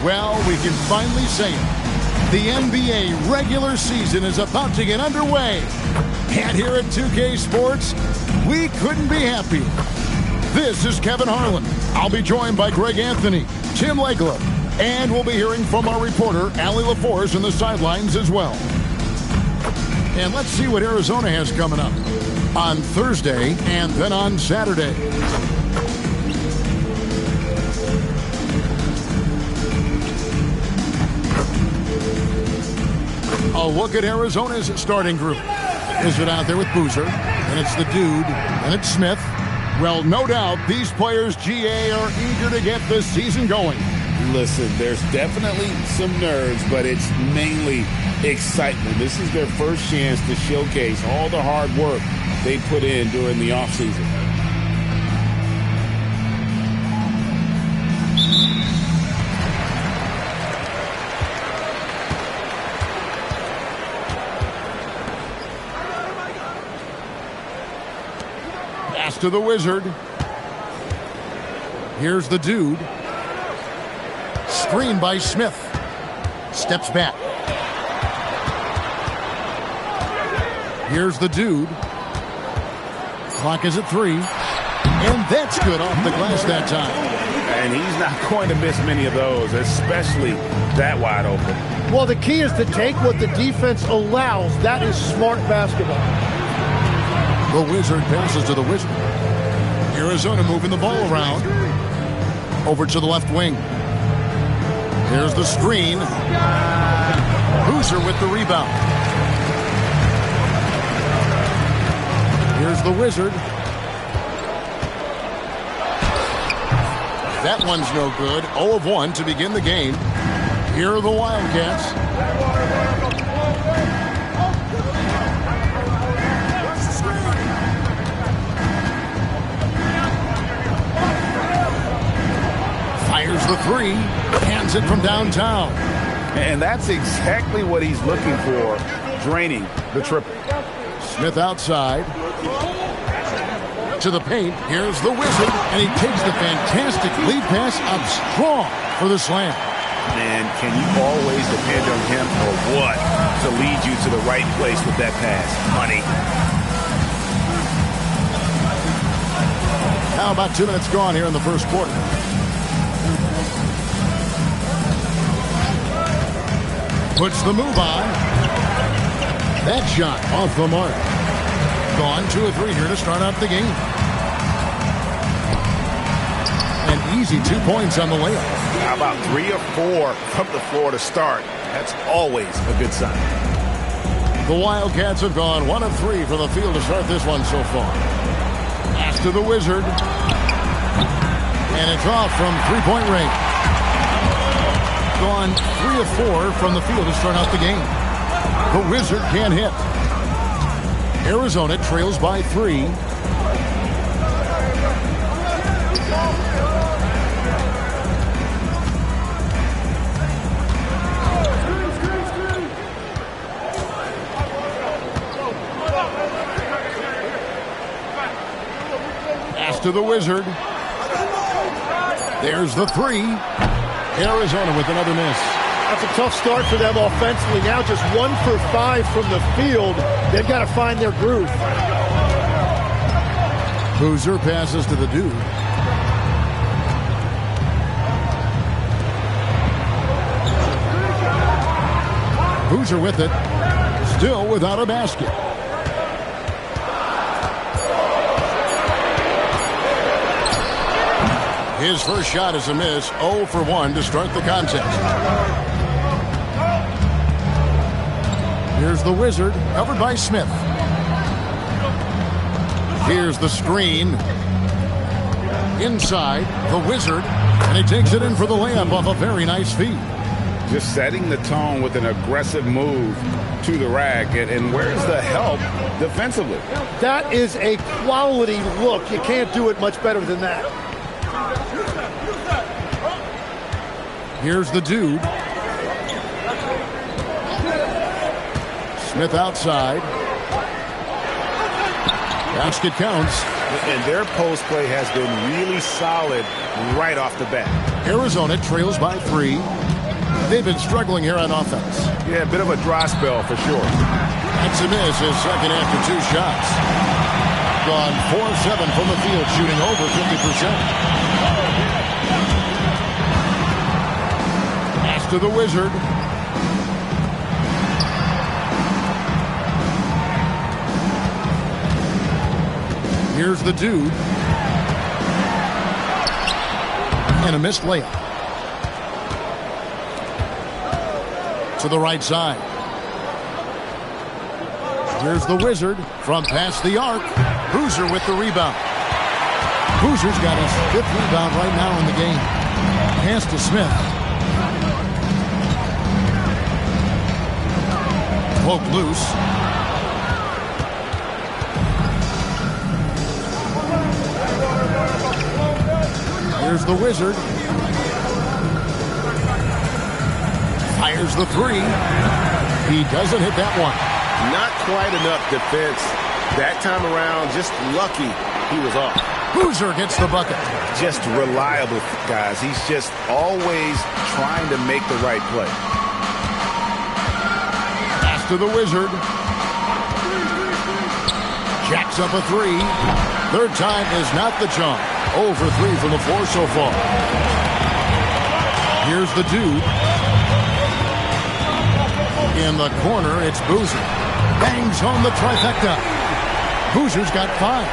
Well, we can finally say it. The NBA regular season is about to get underway. And here at 2K Sports, we couldn't be happier. This is Kevin Harlan. I'll be joined by Greg Anthony, Tim Legler, and we'll be hearing from our reporter, Allie LaForce, in the sidelines as well. And let's see what Arizona has coming up on Thursday and then on Saturday. A look at Arizona's starting group. Is it out there with Boozer, and it's the dude, and it's Smith. Well, no doubt these players, GA, are eager to get this season going. Listen, there's definitely some nerves, but it's mainly excitement. This is their first chance to showcase all the hard work they put in during the offseason. Pass to the Wizard. Here's the dude. Screen by Smith. Steps back. Here's the dude. Clock is at 3. And that's good off the glass that time. And he's not going to miss many of those, especially that wide open. Well, the key is to take what the defense allows. That is smart basketball. The Wizard passes to the Wizard. Arizona moving the ball around. Over to the left wing. Here's the screen. Boozer with the rebound. Here's the Wizard. That one's no good. 0 of 1 to begin the game. Here are the Wildcats. Fires the 3. Hands it from downtown. And that's exactly what he's looking for, draining the triple. Smith outside. To the paint. Here's the Wizard. And he takes the fantastic lead pass up strong for the slam. Man, can you always depend on him or what to lead you to the right place with that pass? Money. Now about 2 minutes gone here in the first quarter. Puts the move on. That shot off the mark. Gone 2 of 3 here to start out the game. An easy 2 points on the layup. How about 3 or 4 from the floor to start? That's always a good sign. The Wildcats have gone 1 of 3 from the field to start this one so far. Pass to the Wizard. And it's off from 3-point range. Gone 3 of 4 from the field to start out the game. The Wizard can't hit. Arizona trails by 3. Pass to the Wizard. There's the 3. Arizona with another miss. That's a tough start for them offensively. Now just 1 for 5 from the field. They've got to find their groove. Boozer passes to the dude. Boozer with it. Still without a basket. His first shot is a miss. 0 for 1 to start the contest. Here's the Wizard, covered by Smith. Here's the screen. Inside, the Wizard, and he takes it in for the layup off a very nice feed. Just setting the tone with an aggressive move to the rack. And where's the help defensively? That is a quality look. You can't do it much better than that. Here's the dude. Smith outside. Basket counts. And their post play has been really solid right off the bat. Arizona trails by 3. They've been struggling here on offense. Yeah, a bit of a dry spell for sure. That's a miss, his second after 2 shots. Gone 4-7 from the field, shooting over 50%. Pass to the Wizard. Here's the Dude. And a missed layup. To the right side. Here's the Wizard from past the arc. Boozer with the rebound. Boozer's got his 5th rebound right now in the game. Pass to Smith. Poke loose. Here's the Wizard. Fires the 3. He doesn't hit that one. Not quite enough defense that time around. Just lucky he was off. Boozer gets the bucket. Just reliable, guys. He's just always trying to make the right play. Pass to the Wizard. Jacks up a 3. Third time is not the charm. 0 for 3 from the floor so far. Here's the Dude. In the corner, it's Boozer. Bangs home the trifecta. Boozer's got 5.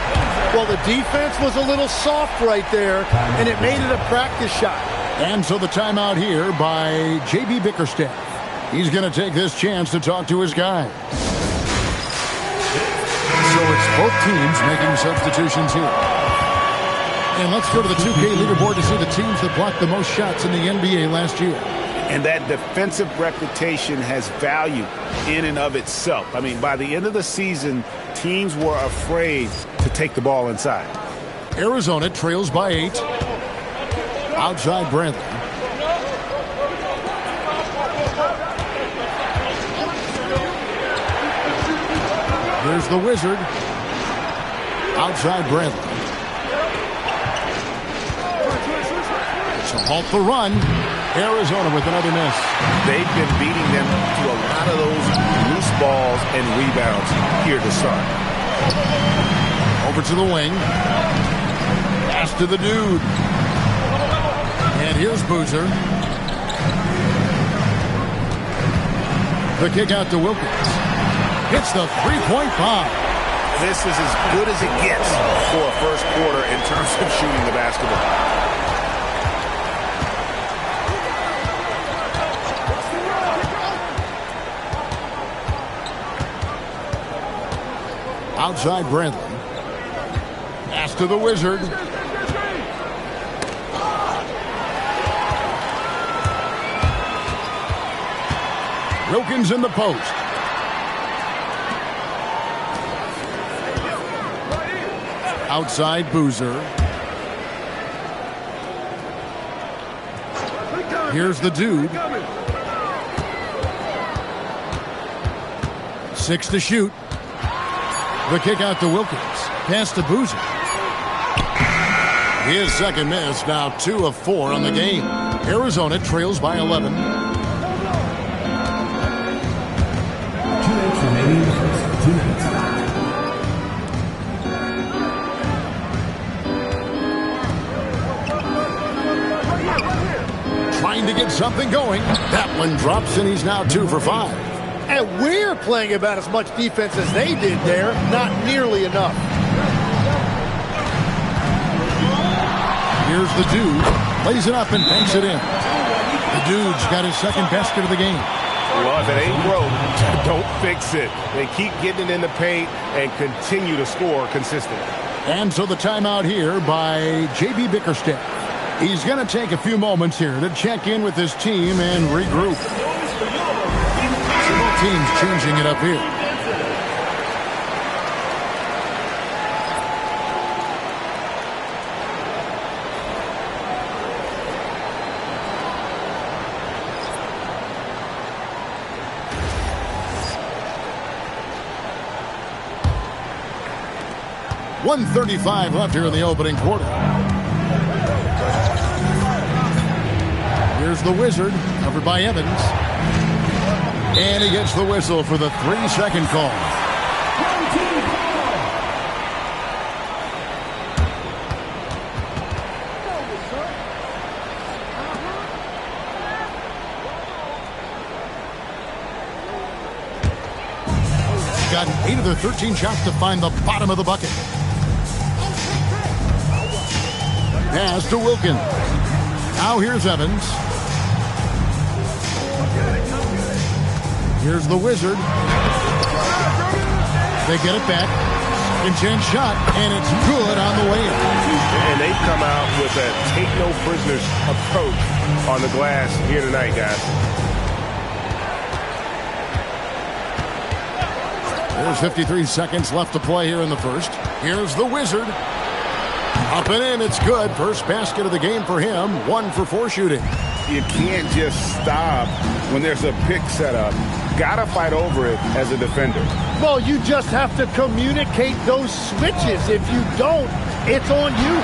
Well, the defense was a little soft right there, and it made it a practice shot. And so the timeout here by J.B. Bickerstaff. He's going to take this chance to talk to his guys. So it's both teams making substitutions here. And let's go to the 2K leaderboard to see the teams that blocked the most shots in the NBA last year. And that defensive reputation has value in and of itself. I mean, by the end of the season, teams were afraid to take the ball inside. Arizona trails by 8. Outside Bradley. Here's the Wizard. Outside Bradley. To halt the run. Arizona with another miss. They've been beating them to a lot of those loose balls and rebounds here to start. Over to the wing. Pass to the Dude. And here's Boozer. The kick out to Wilkins. Hits the three-point bomb. This is as good as it gets for a first quarter in terms of shooting the basketball. Outside Bradley. Pass to the Wizard. Wilkins in the post. Outside Boozer. Here's the Dude. 6 to shoot. The kick out to Wilkins. Pass to Boozer. His second miss, now 2 of 4 on the game. Arizona trails by 11. 2 minutes remaining. 2 minutes. Trying to get something going. That one drops, and he's now 2 for 5. And we're playing about as much defense as they did there. Not nearly enough. Here's the Dude. Plays it up and banks it in. The Dude's got his second basket of the game. Well, if it ain't broke, don't fix it. They keep getting it in the paint and continue to score consistently. And so the timeout here by J.B. Bickerstaff. He's going to take a few moments here to check in with his team and regroup. Teams changing it up here. .135 left here in the opening quarter. Here's the Wizard, covered by Evans. And he gets the whistle for the 3-second call. Gotten 8 of their 13 shots to find the bottom of the bucket. Pass to Wilkins. Now here's Evans. Here's the Wizard. They get it back. Second chance shot, and it's good on the way in. And they've come out with a take-no-prisoners approach on the glass here tonight, guys. There's 53 seconds left to play here in the first. Here's the Wizard. Up and in, it's good. First basket of the game for him. 1 for 4 shooting. You can't just stop when there's a pick set up. Gotta fight over it as a defender. Well, you just have to communicate those switches. If you don't, it's on you.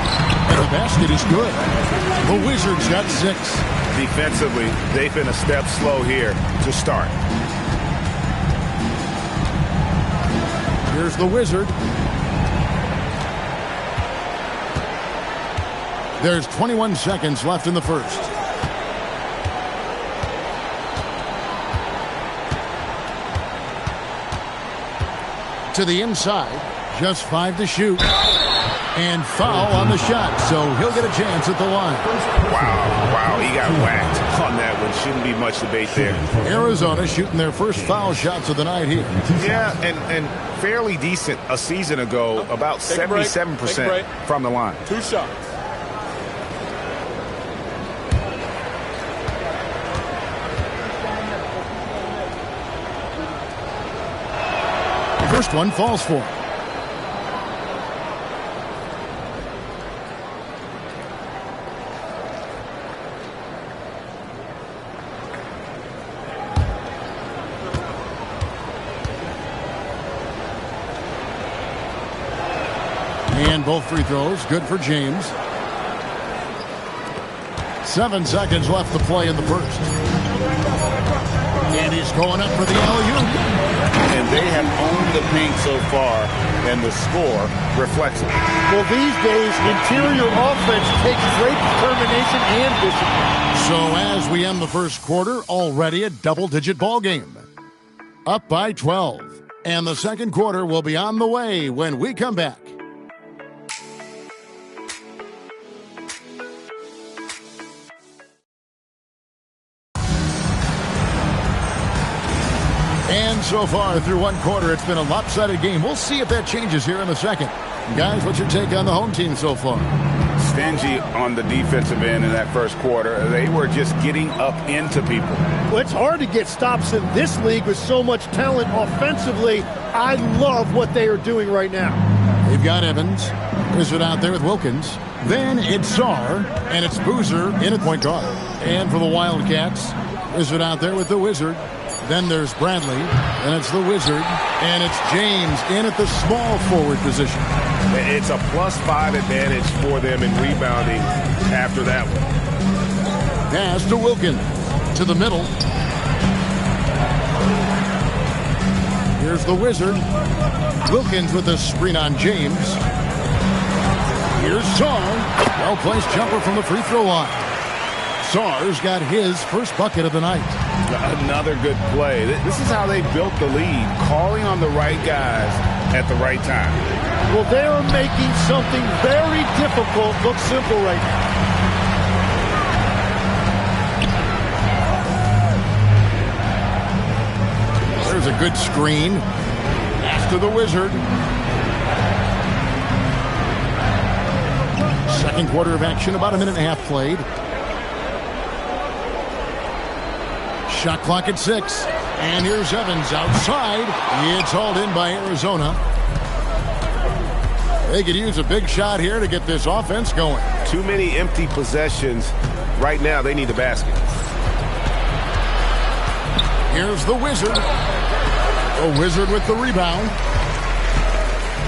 And the basket is good. The Wizards got 6. Defensively, they've been a step slow here to start. Here's the Wizard. There's 21 seconds left in the first. To the inside. Just 5 to shoot. And foul on the shot, so he'll get a chance at the line. Wow, he got whacked on that one. Shouldn't be much debate there. Arizona shooting their first foul shots of the night here. Yeah, and fairly decent a season ago, about 77% from the line. 2 shots. First one falls for him. And both free throws, good for James. 7 seconds left to play in the first. And he's going up for the alley-oop. And they have owned the paint so far, and the score reflects it. Well, these days, interior offense takes great determination and discipline. So as we end the first quarter, already a double-digit ball game. Up by 12. And the second quarter will be on the way when we come back. And so far through one quarter, it's been a lopsided game. We'll see if that changes here in the second. Guys, what's your take on the home team so far? Stingy on the defensive end in that first quarter. They were just getting up into people. Well, it's hard to get stops in this league with so much talent offensively. I love what they are doing right now. They've got Evans. Wizard out there with Wilkins. Then it's Czar, and it's Boozer in at point guard. And for the Wildcats, Wizard out there with the Wizard. Then there's Bradley, and it's the Wizard, and it's James in at the small forward position. It's a +5 advantage for them in rebounding after that one. Pass to Wilkins, to the middle. Here's the Wizard. Wilkins with a screen on James. Here's Czar. Well-placed jumper from the free throw line. Czar's got his first bucket of the night. Another good play. This is how they built the lead, calling on the right guys at the right time. Well, they are making something very difficult look simple right now. There's a good screen. Pass to the Wizard. Second quarter of action, about a minute and a half played. Shot clock at 6. And here's Evans outside. It's hauled in by Arizona. They could use a big shot here to get this offense going. Too many empty possessions. Right now, they need a basket. Here's the Wizard. The Wizard with the rebound.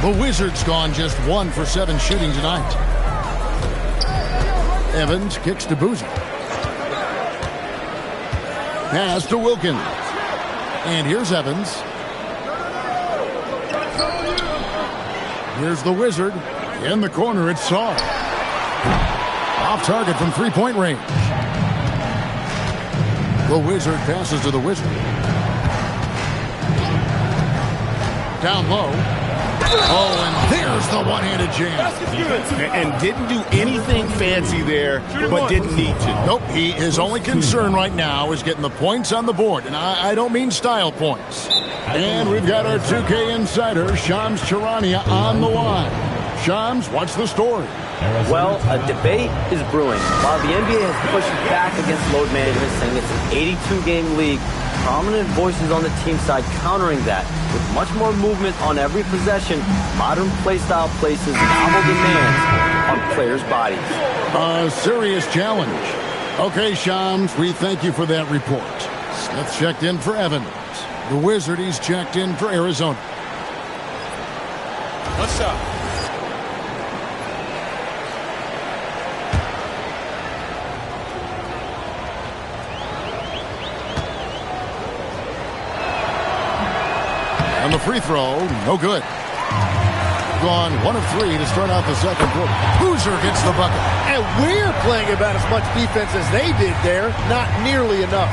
The Wizard's gone just 1 for 7 shooting tonight. Evans kicks to Boozer. pass to Wilkins. And here's Evans. Here's the Wizard. In the corner, it's Saw. Off target from three-point range. The Wizard passes to the Wizard. Down low. Oh, and there's the one-handed jam. And didn't do anything fancy there, but didn't need to. Nope, his only concern right now is getting the points on the board. And I don't mean style points. And we've got our 2K insider, Shams Charania, on the line. Shams, what's the story? Well, a debate is brewing. While the NBA has pushed back against load management, saying it's an 82-game league, prominent voices on the team side countering that. With much more movement on every possession, modern play style places novel demands on players' bodies. A serious challenge. Okay, Shams, we thank you for that report. Smith checked in for Evans. The Wizard, he's checked in for Arizona. What's up? On the free throw, no good. Gone 1 of 3 to start out the second quarter. Boozer gets the bucket. And we're playing about as much defense as they did there. Not nearly enough.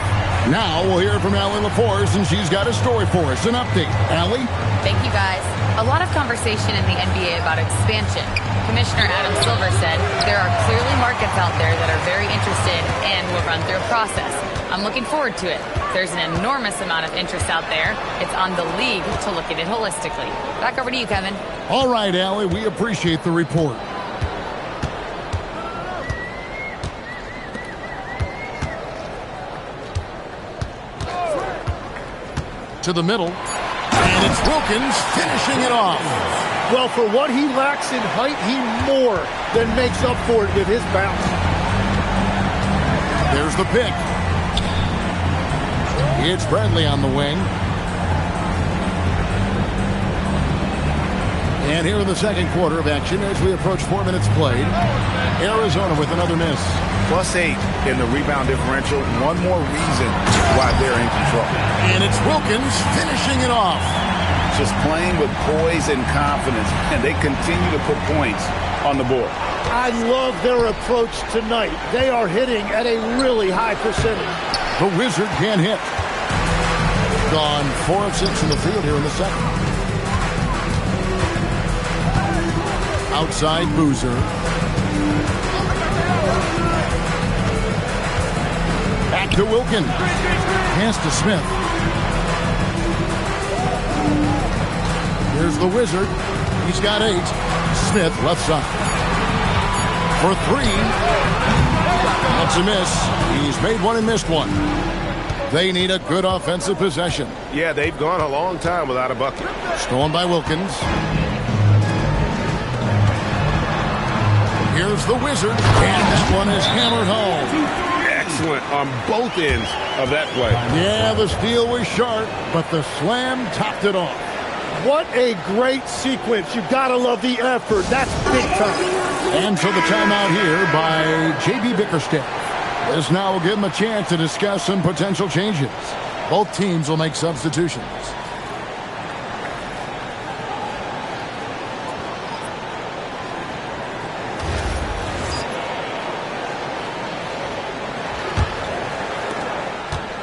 Now we'll hear from Allie LaForce, and she's got a story for us. An update. Allie? Thank you, guys. A lot of conversation in the NBA about expansion. Commissioner Adam Silver said there are clearly markets out there that are very interested and will run through a process. I'm looking forward to it. There's an enormous amount of interest out there. It's on the league to look at it holistically. Back over to you, Kevin. All right, Allie, we appreciate the report. To the middle, and it's Wilkins finishing it off. Well, for what he lacks in height, he more than makes up for it with his bounce. There's the pick. It's Bradley on the wing. And here in the second quarter of action as we approach 4 minutes played. Arizona with another miss. +8 in the rebound differential. One more reason why they're in control. And it's Wilkins finishing it off. Just playing with poise and confidence, and they continue to put points on the board. I love their approach tonight. They are hitting at a really high percentage. The Wizard can't hit. Gone 4 of 6 in the field here in the second. Outside Boozer. Back to Wilkins. Pass to Smith. Here's the Wizard. He's got 8. Smith left side. For 3. That's a miss. He's made one and missed one. They need a good offensive possession. Yeah, they've gone a long time without a bucket. Stolen by Wilkins. Here's the Wizard. And that one is hammered home. Excellent on both ends of that play. Yeah, the steal was sharp, but the slam topped it off. What a great sequence. You've got to love the effort. That's big time. And so the timeout here by J.B. Bickerstaff. This now will give them a chance to discuss some potential changes. Both teams will make substitutions.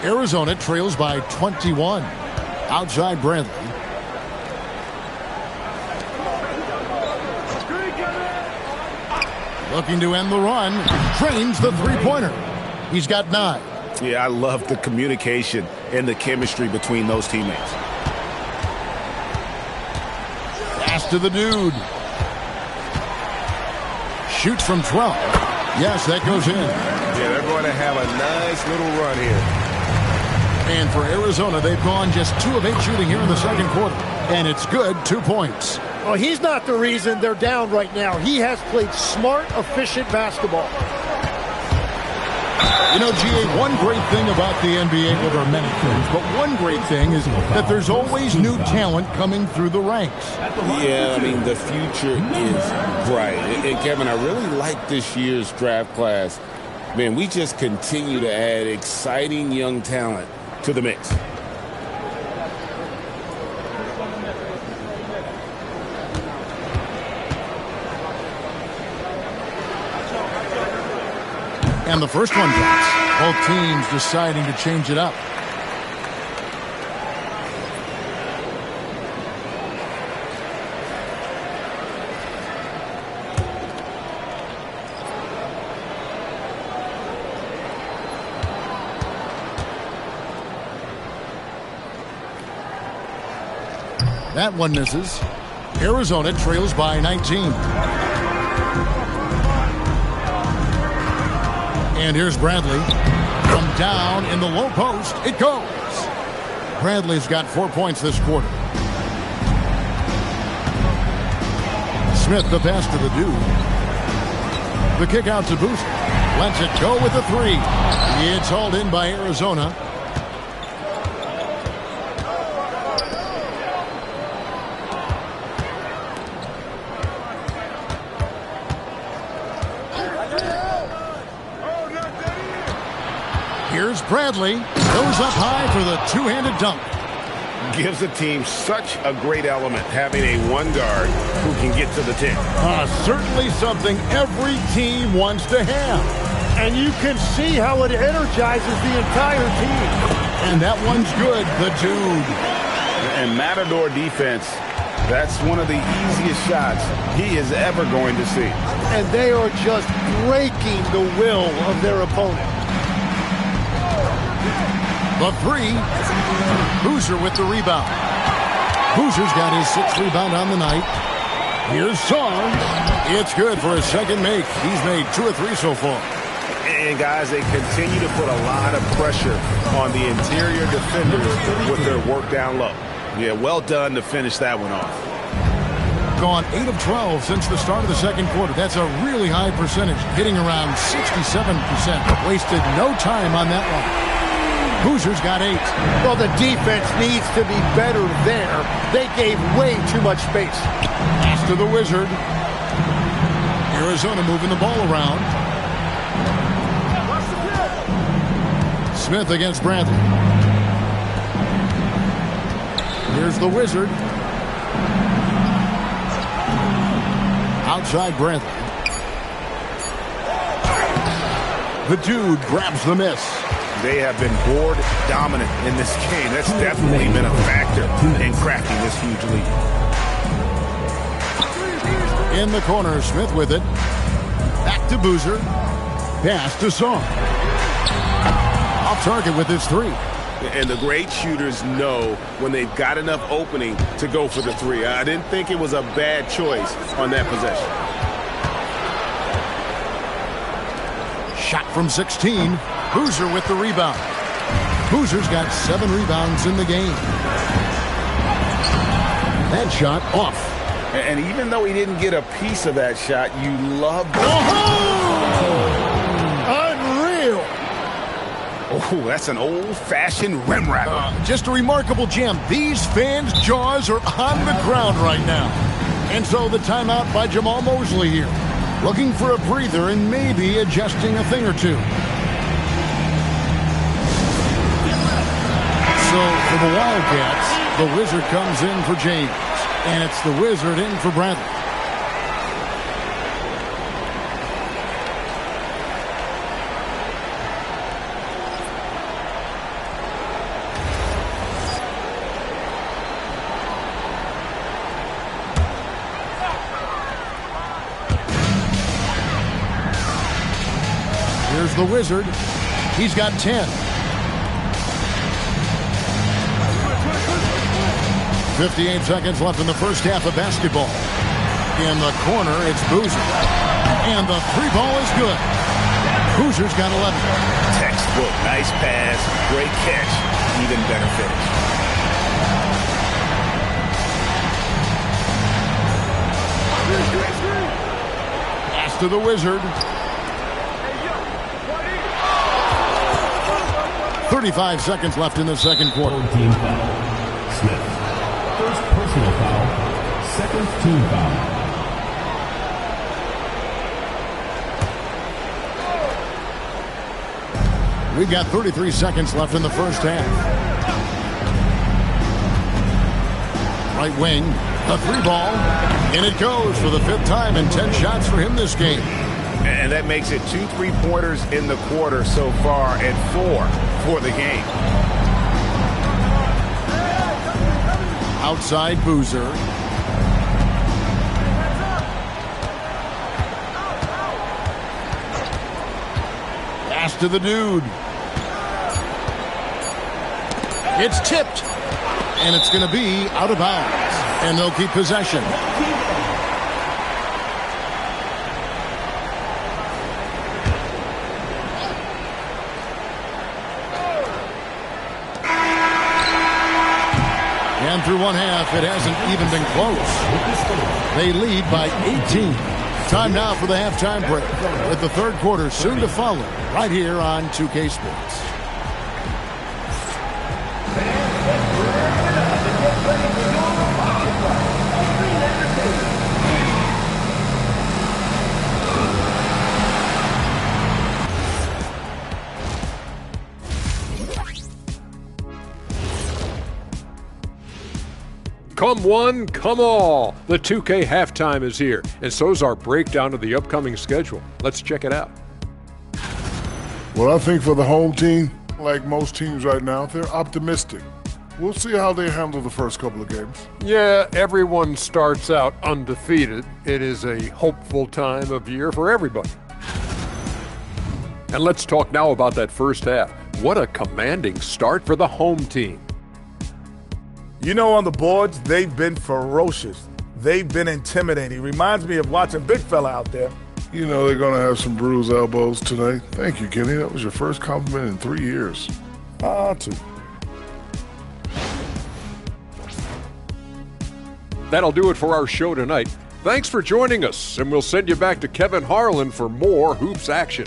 Arizona trails by 21. Outside Bradley. Looking to end the run. Drains the three-pointer. He's got 9. Yeah, I love the communication and the chemistry between those teammates. Pass to the dude. Shoots from 12. Yes, that goes in. Yeah, they're going to have a nice little run here. And for Arizona, they've gone just 2 of 8 shooting here in the second quarter. And it's good, 2 points. Well, he's not the reason they're down right now. He has played smart, efficient basketball. You know, GA, one great thing about the NBA, well, there are many things, but one great thing is that there's always new talent coming through the ranks. Yeah, I mean, the future is bright. And Kevin, I really like this year's draft class Man, we just continue to add exciting young talent to the mix. And the first one drops. Both teams deciding to change it up. That one misses. Arizona trails by 19. And here's Bradley. From down in the low post, it goes. Bradley's got 4 points this quarter. Smith, the pass to the dude. The kick out to Boozer. Lets it go with a three. It's hauled in by Arizona. Here's Bradley. Goes up high for the two-handed dunk. Gives the team such a great element, having a one guard who can get to the 10. Certainly something every team wants to have. And you can see how it energizes the entire team. And that one's good, the dude. And Matador defense, that's one of the easiest shots he is ever going to see. And they are just breaking the will of their opponent. The three. Boozer with the rebound. Boozer's got his 6th rebound on the night. Here's Song. It's good for his second make. He's made 2 or 3 so far. And, guys, they continue to put a lot of pressure on the interior defenders with their work down low. Yeah, well done to finish that one off. Gone 8 of 12 since the start of the second quarter. That's a really high percentage, hitting around 67%. Wasted no time on that one. Boozer's got 8. Well, the defense needs to be better there. They gave way too much space. Pass to the Wizard. Arizona moving the ball around. Smith against Bradley. Here's the Wizard. Outside Bradley. The dude grabs the miss. They have been board dominant in this game. That's definitely been a factor in cracking this huge lead. In the corner, Smith with it. Back to Boozer. Pass to Song. Off target with his 3. And the great shooters know when they've got enough opening to go for the 3. I didn't think it was a bad choice on that possession. Shot from 16. Boozer with the rebound. Boozer's got 7 rebounds in the game. That shot off. And even though he didn't get a piece of that shot, you love it. Unreal. Oh, that's an old-fashioned rim rattler. Just a remarkable gem. These fans' jaws are on the ground right now. And so the timeout by Jamal Mosley here. Looking for a breather and maybe adjusting a thing or two. So for the Wildcats, the Wizard comes in for James. And it's the Wizard in for Bradley. Here's the Wizard. He's got 10. 58 seconds left in the first half of basketball. In the corner, it's Boozer. And the 3 ball is good. Boozer's got 11. Textbook. Nice pass. Great catch. Even better finish. Pass to the Wizard. 35 seconds left in the second quarter. Team foul. Smith. First personal foul. Second team foul. We've got 33 seconds left in the first half. Right wing, a 3-ball, and it goes for the 5th time and 10 shots for him this game. And that makes it 2 3-pointers in the quarter so far and 4 for the game. Outside Boozer. Pass to the dude. It's tipped. And it's going to be out of bounds. And they'll keep possession. And through one half, it hasn't even been close. They lead by 18. Time now for the halftime break, with the third quarter soon to follow, right here on 2K Sports. Come one, come all. The 2K halftime is here, and so's our breakdown of the upcoming schedule. Let's check it out. Well, I think for the home team, like most teams right now, they're optimistic. We'll see how they handle the first couple of games. Yeah, everyone starts out undefeated. It is a hopeful time of year for everybody. And let's talk now about that first half. What a commanding start for the home team. You know, on the boards, they've been ferocious. They've been intimidating. Reminds me of watching Big Fella out there. You know they're going to have some bruised elbows tonight. Thank you, Kenny. That was your first compliment in 3 years. Two. That'll do it for our show tonight. Thanks for joining us, and we'll send you back to Kevin Harlan for more hoops action.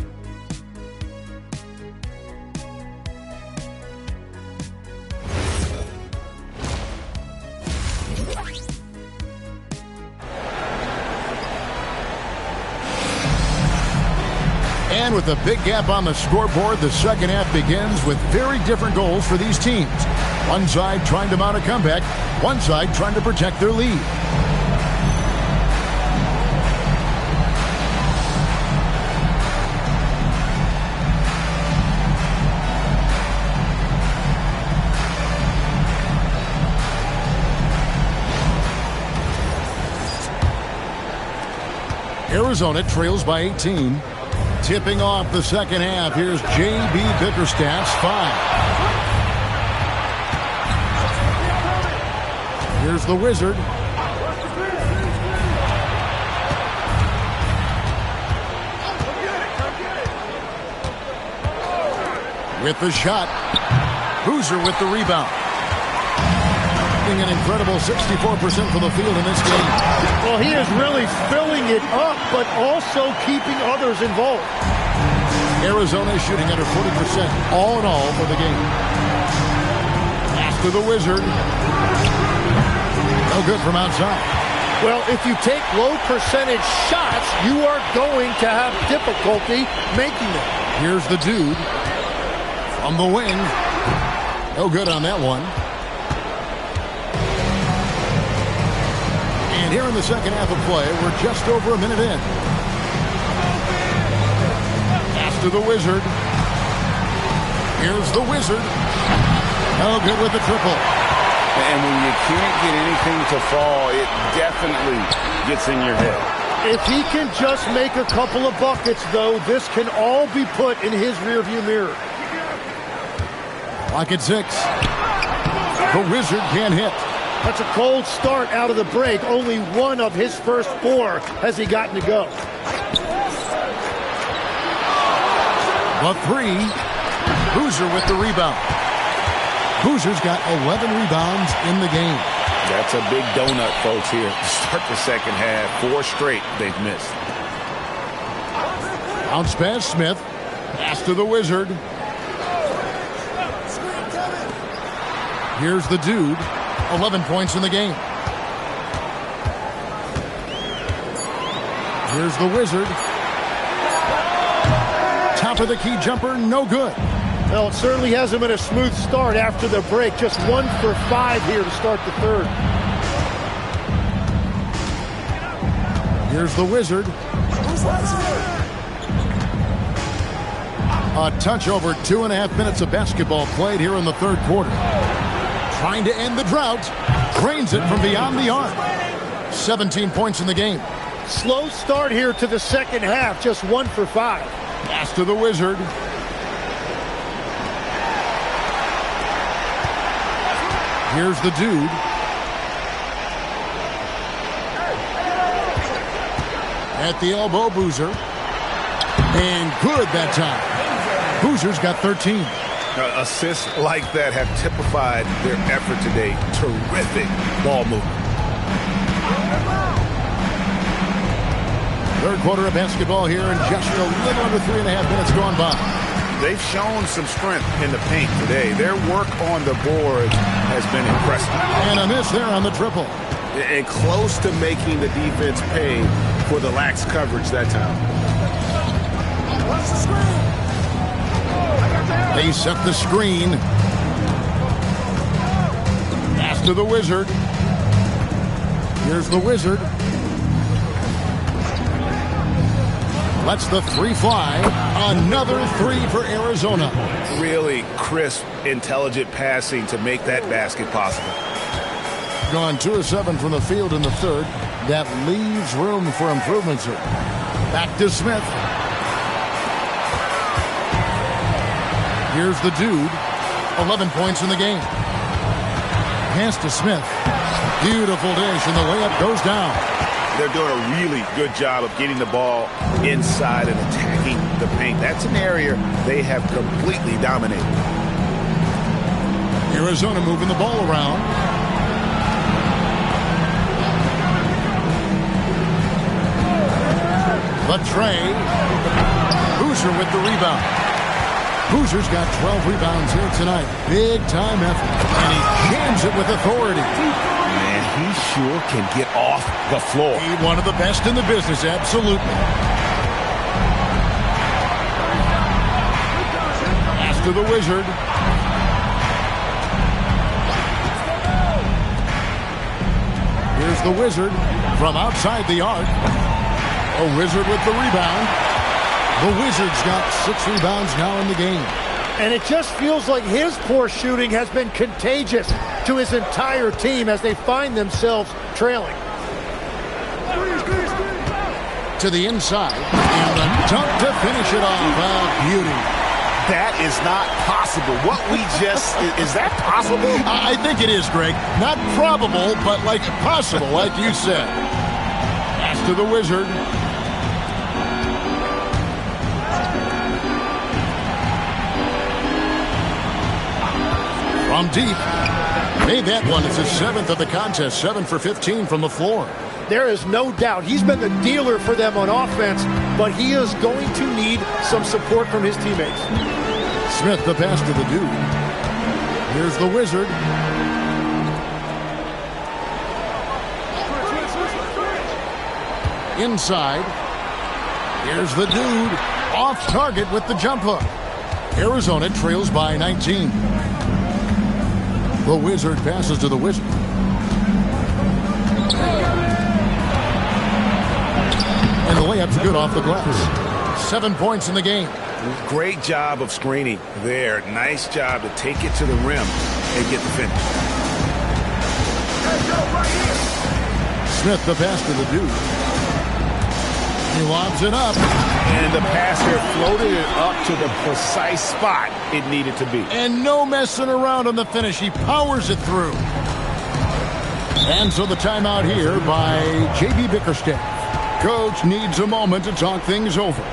And with a big gap on the scoreboard, the second half begins with very different goals for these teams. One side trying to mount a comeback, one side trying to protect their lead. Arizona trails by 18. Tipping off the second half, here's J.B. Bickerstaff's 5. Here's the Wizard. With the shot. Boozer with the rebound. An incredible 64% from the field in this game. Well, he is really filling it up, but also keeping others involved. Arizona shooting under 40% all in all for the game. Pass to the Wizard. No good from outside. Well, if you take low percentage shots, you are going to have difficulty making them. Here's the dude from the wing. No good on that one. And here in the second half of play, we're just over a minute in. Pass to the Wizard. Here's the Wizard. No good with the triple. And when you can't get anything to fall, it definitely gets in your head. If he can just make a couple of buckets, though, this can all be put in his rearview mirror. Lock at 6. The Wizard can't hit. That's a cold start out of the break. Only one of his first 4 has he gotten to go. A 3. Boozer with the rebound. Boozer's got 11 rebounds in the game. That's a big donut, folks, here. Start the second half. 4 straight they've missed. Bounce pass, Smith. Pass to the Wizard. Here's the dude. 11 points in the game. Here's the Wizard. Top of the key jumper, no good. Well, it certainly hasn't been a smooth start after the break. Just 1 for 5 here to start the third. Here's the Wizard. A touch over 2.5 minutes of basketball played here in the third quarter. Trying to end the drought. Drains it from beyond the arc. 17 points in the game. Slow start here to the second half. Just 1 for 5. Pass to the Wizard. Here's the dude. At the elbow, Boozer. And good that time. Boozer's got 13. Assists like that have typified their effort today. Terrific ball movement. Third quarter of basketball here, and just a little under 3.5 minutes gone by. They've shown some strength in the paint today. Their work on the board has been impressive. And a miss there on the triple. And close to making the defense pay for the lax coverage that time. They set the screen. Pass to the Wizard. Here's the Wizard. Lets the three fly. Another three for Arizona. Really crisp, intelligent passing to make that basket possible. Gone 2 of 7 from the field in the third. That leaves room for improvement, sir. Back to Smith. Here's the dude. 11 points in the game. Pass to Smith. Beautiful dish, and the layup goes down. They're doing a really good job of getting the ball inside and attacking the paint. That's an area they have completely dominated. Arizona moving the ball around. Latrey. Boozer with the rebound. Boozer's got 12 rebounds here tonight. Big time effort. And he jams it with authority. Man, he sure can get off the floor. He's one of the best in the business, absolutely. Pass to the Wizard. Here's the Wizard from outside the arc. A Wizard with the rebound. The Wizards got 6 rebounds now in the game. And it just feels like his poor shooting has been contagious to his entire team as they find themselves trailing. To the inside. And a dunk to finish it off. Beauty. That is not possible. What we just... Is that possible? I think it is, Greg. Not probable, but like possible, like you said. Pass to the Wizard. From deep. Made that one. It's his 7th of the contest. 7 for 15 from the floor. There is no doubt he's been the dealer for them on offense, but he is going to need some support from his teammates. Smith, the pass to the dude. Here's the Wizard. Inside. Here's the dude. Off target with the jump hook. Arizona trails by 19. The Wizard passes to the Wizard. And the layup's good off the glass. 7 points in the game. Great job of screening there. Nice job to take it to the rim and get the finish. Smith, the pass to the dude. He lobs it up. And the pass here floated it up to the precise spot it needed to be. And no messing around on the finish. He powers it through. And so the timeout here by J.B. Bickerstaff. Coach needs a moment to talk things over.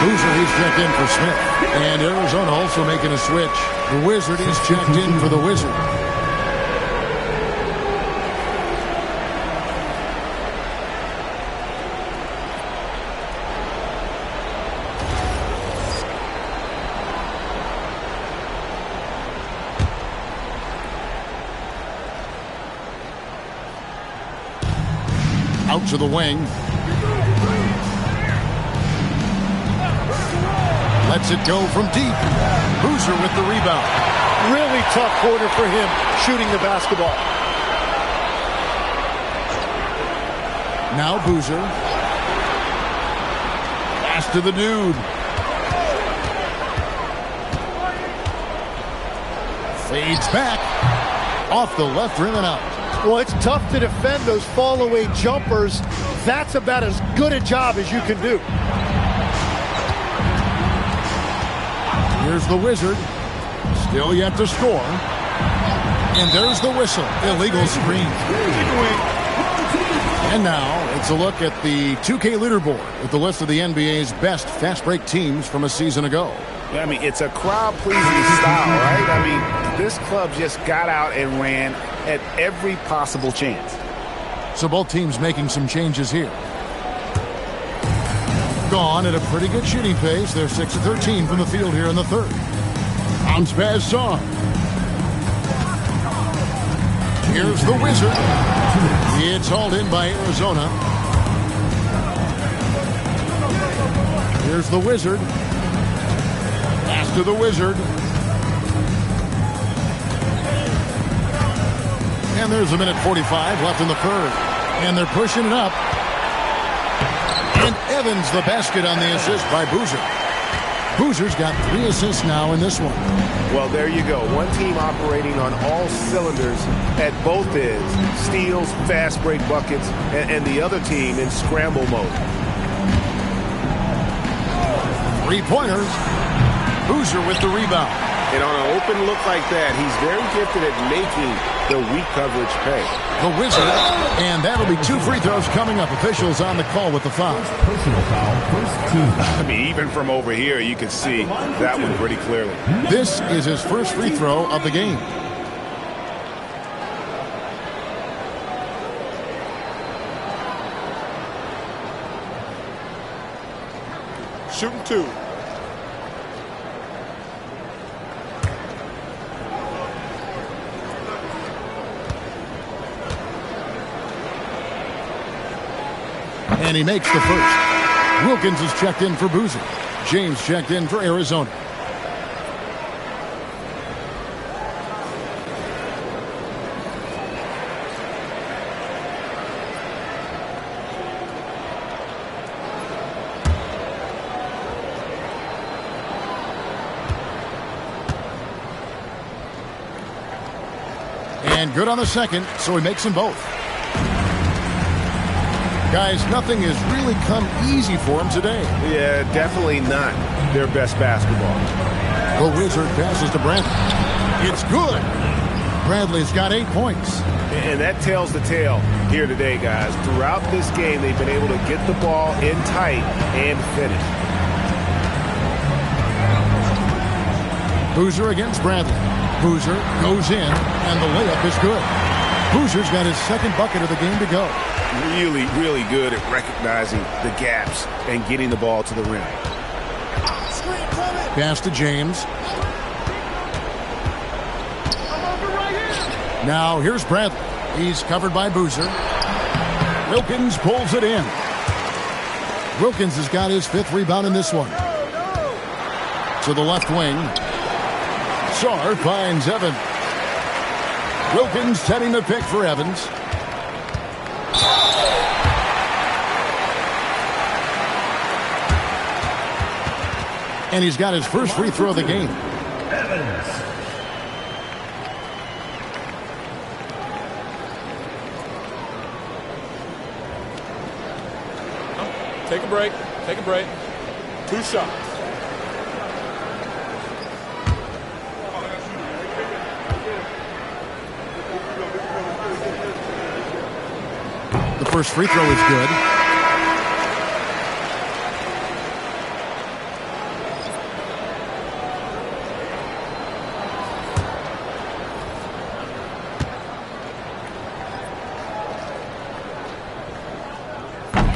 Boozer, he's checked in for Smith. And Arizona also making a switch. The Wizard is checked in for the Wizard. Out to the wing. Lets it go from deep. Boozer with the rebound. Really tough quarter for him shooting the basketball. Now Boozer. Pass to the dude. Fades back. Off the left rim and out. Well, it's tough to defend those fall-away jumpers. That's about as good a job as you can do. Here's the Wizard. Still yet to score. And there's the whistle. Illegal screen. And now it's a look at the 2K leaderboard with the list of the NBA's best fast break teams from a season ago. Yeah, I mean, it's a crowd-pleasing style, right? I mean, this club just got out and ran at every possible chance. So both teams making some changes here. Gone at a pretty good shooting pace. They're 6 of 13 from the field here in the third. Bounce pass on. Here's the Wizard. It's hauled in by Arizona. Here's the Wizard. Pass to the Wizard. And there's a minute 45 left in the third. And they're pushing it up. And Evans the basket on the assist by Boozer. Boozer's got 3 assists now in this one. Well, there you go. One team operating on all cylinders at both ends. Steals, fast break buckets, and the other team in scramble mode. 3-pointers. Boozer with the rebound. And on an open look like that, he's very gifted at making the weak coverage pay. The Wizard. And that'll be 2 free throws coming up. Officials on the call with the foul. Personal foul, first team. I mean, even from over here, you can see that one pretty clearly. This is his first free throw of the game. Shooting 2. And he makes the first. Wilkins is checked in for Boozer. James checked in for Arizona. And good on the second, so he makes them both. Guys, nothing has really come easy for him today. Yeah, definitely not their best basketball. The Wizard passes to Bradley. It's good. Bradley's got 8 points. And that tells the tale here today, guys. Throughout this game, they've been able to get the ball in tight and finish. Boozer against Bradley. Boozer goes in, and the layup is good. Boozer's got his second bucket of the game to go. Really, really good at recognizing the gaps and getting the ball to the rim. Pass to James. Now here's Bradley. He's covered by Boozer. Wilkins pulls it in. Wilkins has got his 5th rebound in this one. To the left wing. Sarr finds Evans. Wilkins setting the pick for Evans. And he's got his first free throw of the game. Evans. Take a break. Take a break. 2 shots. The first free throw is good.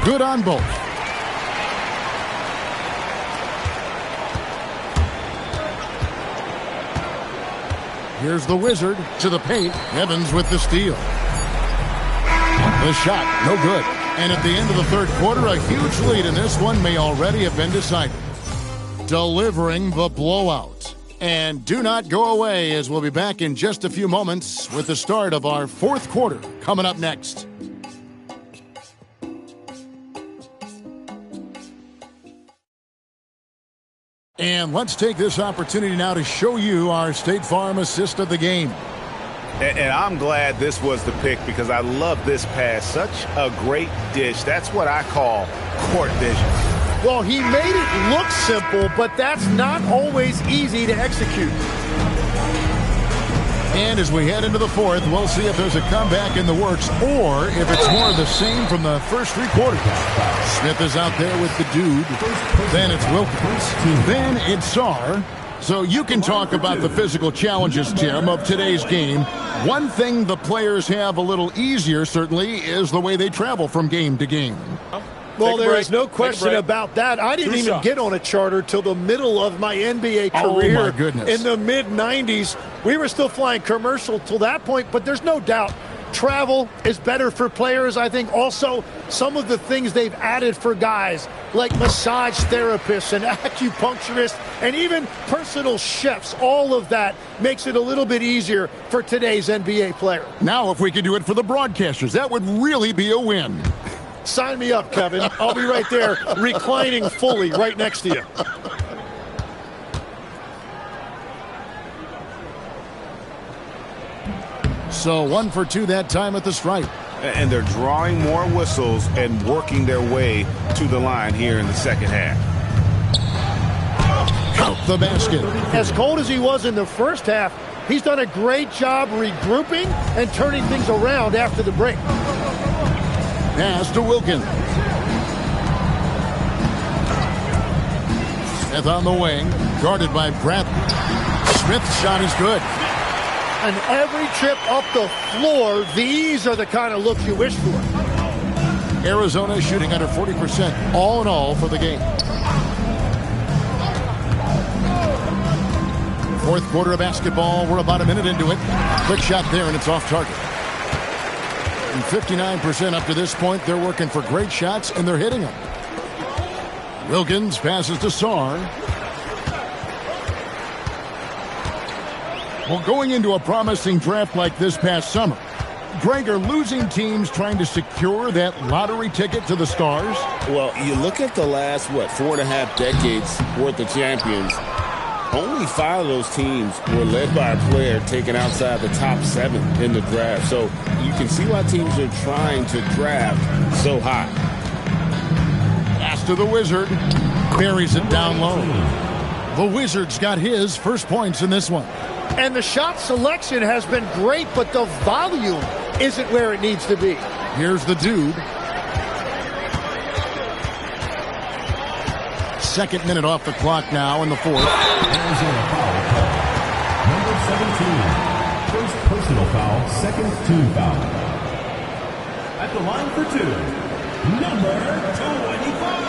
Good on both. Here's the Wizard to the paint. Evans with the steal. The shot, no good. And at the end of the third quarter, a huge lead in this one may already have been decided. Delivering the blowout. And do not go away, as we'll be back in just a few moments with the start of our fourth quarter coming up next. And let's take this opportunity now to show you our State Farm assist of the game. And I'm glad this was the pick because I love this pass. Such a great dish. That's what I call court vision. Well, he made it look simple, but that's not always easy to execute. And as we head into the fourth, we'll see if there's a comeback in the works or if it's more of the same from the first three quarters. Smith is out there with the dude. Then it's Wilkins. Then it's Sarr. So you can talk about the physical challenges, Tim, of today's game. One thing the players have a little easier, certainly, is the way they travel from game to game. Well, there is no question about that. I didn't even get on a charter till the middle of my NBA career. Oh, my goodness. In the mid-'90s. We were still flying commercial till that point, but there's no doubt travel is better for players. I think also some of the things they've added for guys like massage therapists and acupuncturists and even personal chefs, all of that makes it a little bit easier for today's NBA player. Now, if we could do it for the broadcasters, that would really be a win. Sign me up, Kevin. I'll be right there reclining fully right next to you. So 1 for 2 that time at the stripe. And they're drawing more whistles and working their way to the line here in the second half. Count the basket. As cold as he was in the first half, he's done a great job regrouping and turning things around after the break. Pass to Wilkins. Smith on the wing, guarded by Bradley. Smith's shot is good. And every trip up the floor, these are the kind of looks you wish for. Arizona shooting under 40% all in all for the game. Fourth quarter of basketball. We're about a minute into it. Quick shot there, and it's off target. And 59% up to this point. They're working for great shots, and they're hitting them. Wilkins passes to Sarr. Well, going into a promising draft like this past summer, Greg, are losing teams trying to secure that lottery ticket to the stars? Well, you look at the last, 4.5 decades worth of champions. Only 5 of those teams were led by a player taken outside the top 7 in the draft. So you can see why teams are trying to draft so high. Pass to the Wizard. Buries it down low. The Wizard's got his first points in this one. And the shot selection has been great, but the volume isn't where it needs to be. Here's the dude. Second minute off the clock now in the fourth. Arizona foul call. Number 17. First personal foul, second team foul. At the line for 2, number 25.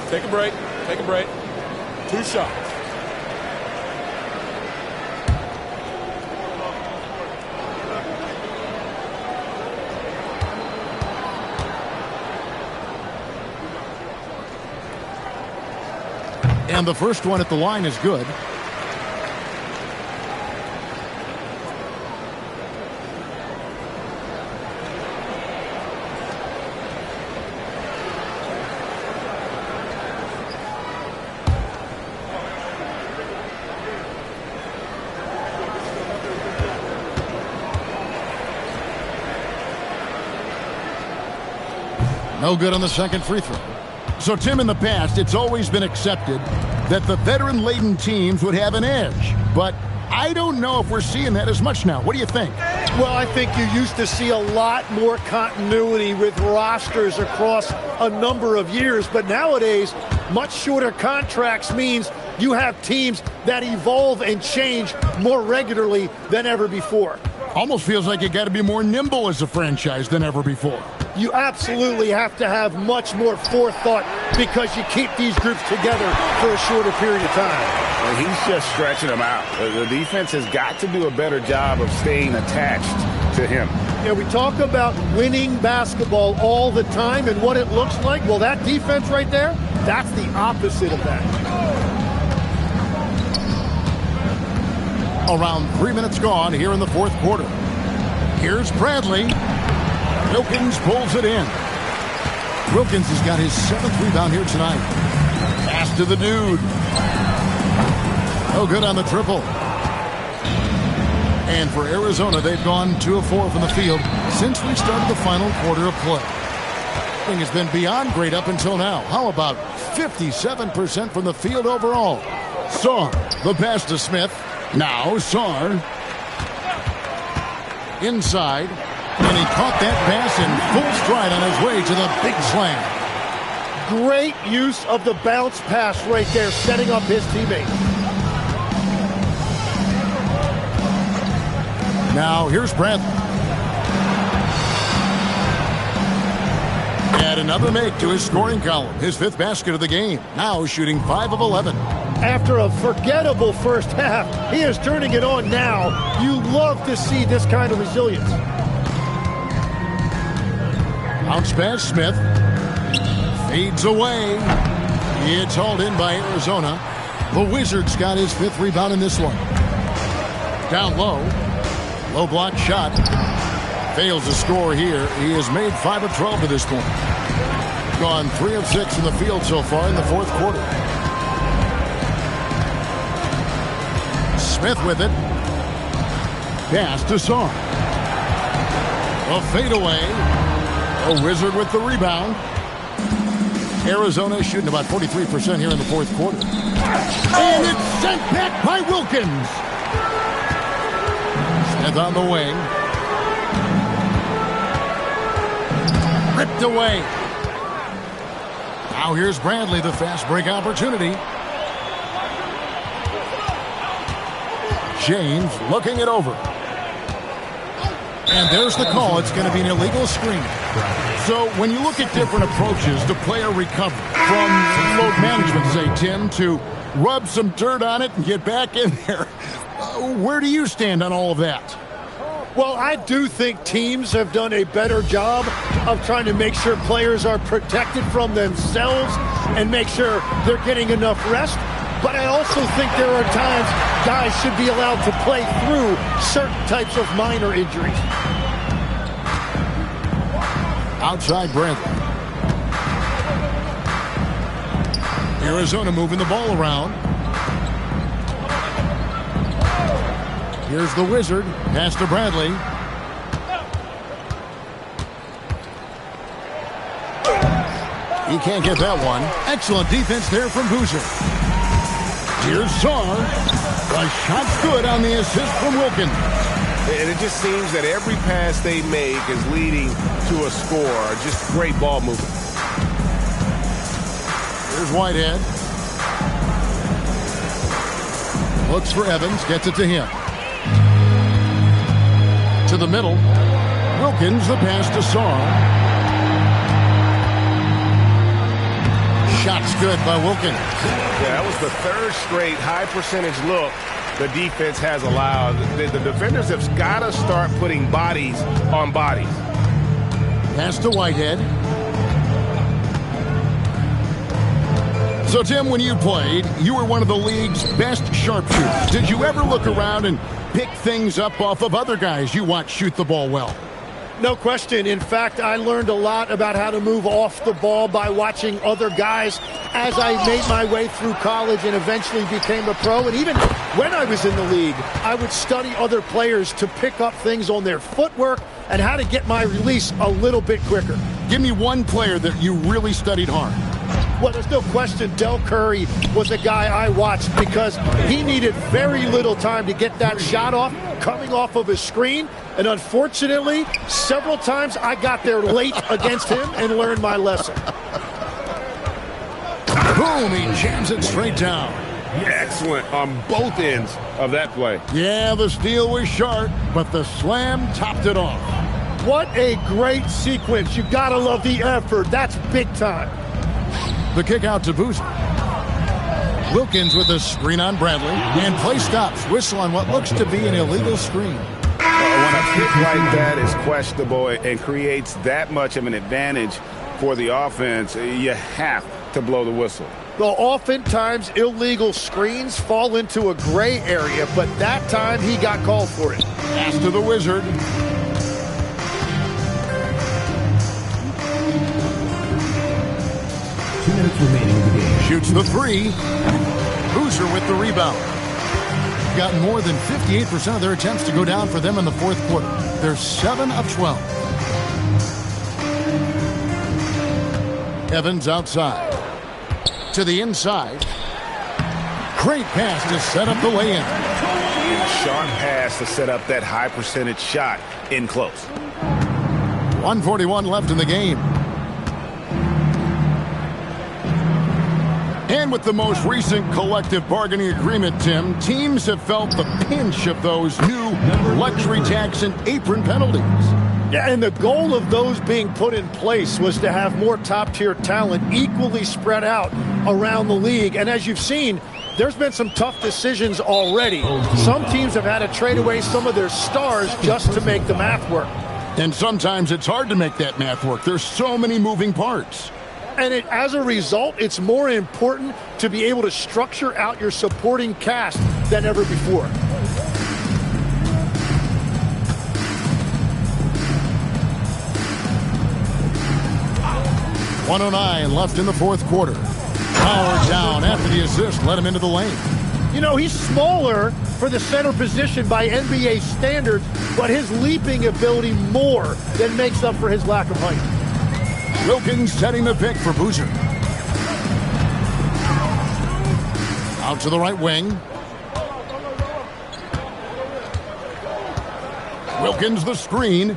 Take a break. Take a break. 2 shots. And the first one at the line is good. No good on the second free throw. So, Tim, in the past, it's always been accepted that the veteran-laden teams would have an edge. But I don't know if we're seeing that as much now. What do you think? Well, I think you used to see a lot more continuity with rosters across a number of years. But nowadays, much shorter contracts means you have teams that evolve and change more regularly than ever before. Almost feels like you got to be more nimble as a franchise than ever before. you absolutely have to have much more forethought because you keep these groups together for a shorter period of time. And he's just stretching them out. The defense has got to do a better job of staying attached to him. Yeah, we talk about winning basketball all the time and what it looks like. Well, that defense right there, that's the opposite of that. Around 3 minutes gone here in the fourth quarter. Here's Bradley. Wilkins pulls it in. Wilkins has got his 7th rebound here tonight. Pass to the dude. No good on the triple. And for Arizona, they've gone 2 of 4 from the field since we started the final quarter of play. Thing has been beyond great up until now. How about 57% from the field overall? Sarr, the pass to Smith. Now Sarr. Inside. And he caught that pass in full stride on his way to the big slam. Great use of the bounce pass right there, setting up his teammate. Now here's Bradley. Add another make to his scoring column. His 5th basket of the game. Now shooting 5 of 11. After a forgettable first half, he is turning it on now. You love to see this kind of resilience. Bounce pass, Smith. Fades away. It's hauled in by Arizona. The Wizards got his 5th rebound in this one. Down low. Low block shot. Fails to score here. He has made 5 of 12 to this point. Gone 3 of 6 in the field so far in the fourth quarter. Smith with it. Pass to Sarr. A fadeaway. A Wizard with the rebound. Arizona shooting about 43% here in the fourth quarter. And it's sent back by Wilkins. Smith on the wing. Ripped away. Now here's Bradley, the fast break opportunity. James looking it over. And there's the call. It's going to be an illegal screen. So when you look at different approaches to player recovery, from load management, say, Tim, to rub some dirt on it and get back in there, where do you stand on all of that? Well, I do think teams have done a better job of trying to make sure players are protected from themselves and make sure they're getting enough rest. But I also think there are times guys should be allowed to play through certain types of minor injuries. Outside Bradley. Arizona moving the ball around. Here's the Wizard. Pass to Bradley. He can't get that one. Excellent defense there from Boozer. Here's Sarr. The shot's good on the assist from Wilkins. And it just seems that every pass they make is leading to a score. Just great ball movement. Here's Whitehead. Looks for Evans. Gets it to him. To the middle. Wilkins, the pass to Sarr. Shot's good by Wilkins. Yeah, that was the 3rd straight high percentage look the defense has allowed. The defenders have got to start putting bodies on bodies. Pass to Whitehead. So, Tim, when you played, you were one of the league's best sharpshooters. Did you ever look around and pick things up off of other guys you watch shoot the ball well? No question. In fact, I learned a lot about how to move off the ball by watching other guys as I made my way through college and eventually became a pro. And even when I was in the league, I would study other players to pick up things on their footwork and how to get my release a little bit quicker. Give me one player that you really studied hard. Well, there's no question Del Curry was a guy I watched because he needed very little time to get that shot off coming off of his screen. And unfortunately, several times I got there late against him and learned my lesson. Boom, he jams it straight down. Excellent on both ends of that play. Yeah, the steal was sharp, but the slam topped it off. What a great sequence. You gotta love the effort. That's big time. The kick out to Boozer. Wilkins with a screen on Bradley, and play stops. Whistle on what looks to be an illegal screen. When a kick like that is questionable and creates that much of an advantage for the offense, you have to blow the whistle. Well, oftentimes illegal screens fall into a gray area, but that time he got called for it. Pass to the Wizard. 2 minutes remaining in the game. Shoots the three. Boozer with the rebound. Got more than 58% of their attempts to go down for them in the fourth quarter. They're 7 of 12. Evans outside. To the inside. Great pass to set up the lay-in. Sharp pass to set up that high percentage shot in close. 1:41 left in the game. And with the most recent collective bargaining agreement, Tim, teams have felt the pinch of those new luxury tax and apron penalties. Yeah, and the goal of those being put in place was to have more top-tier talent equally spread out around the league. And as you've seen, there's been some tough decisions already. Some teams have had to trade away some of their stars just to make the math work. And sometimes it's hard to make that math work. There's so many moving parts. And as a result, it's more important to be able to structure out your supporting cast than ever before. .109 left in the fourth quarter. Power down after the assist led him into the lane. You know, he's smaller for the center position by NBA standards, but his leaping ability more than makes up for his lack of height. Wilkins setting the pick for Boozer. Out to the right wing. Wilkins the screen.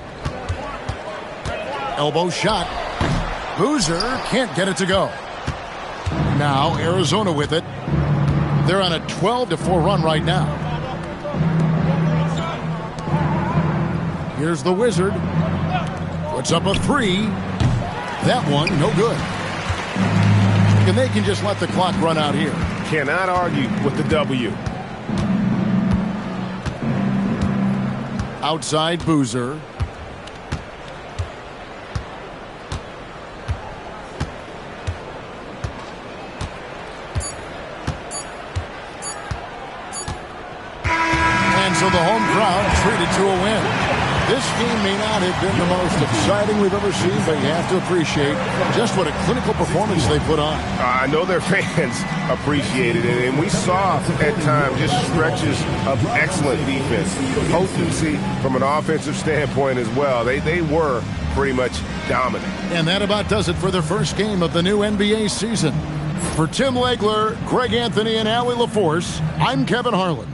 Elbow shot. Boozer can't get it to go. Now Arizona with it. They're on a 12-4 run right now. Here's the Wizard. Puts up a three. That one, no good. And they can just let the clock run out here. Cannot argue with the W. Outside Boozer. And so the home crowd treated to a win. This game may not have been the most exciting we've ever seen, but you have to appreciate just what a clinical performance they put on. I know their fans appreciated it, and we saw at times just stretches of excellent defense, potency from an offensive standpoint as well. They were pretty much dominant. And that about does it for the first game of the new NBA season. For Tim Legler, Greg Anthony, and Allie LaForce, I'm Kevin Harlan.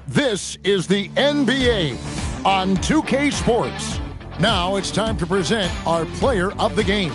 This is the NBA on 2K Sports. Now it's time to present our player of the game.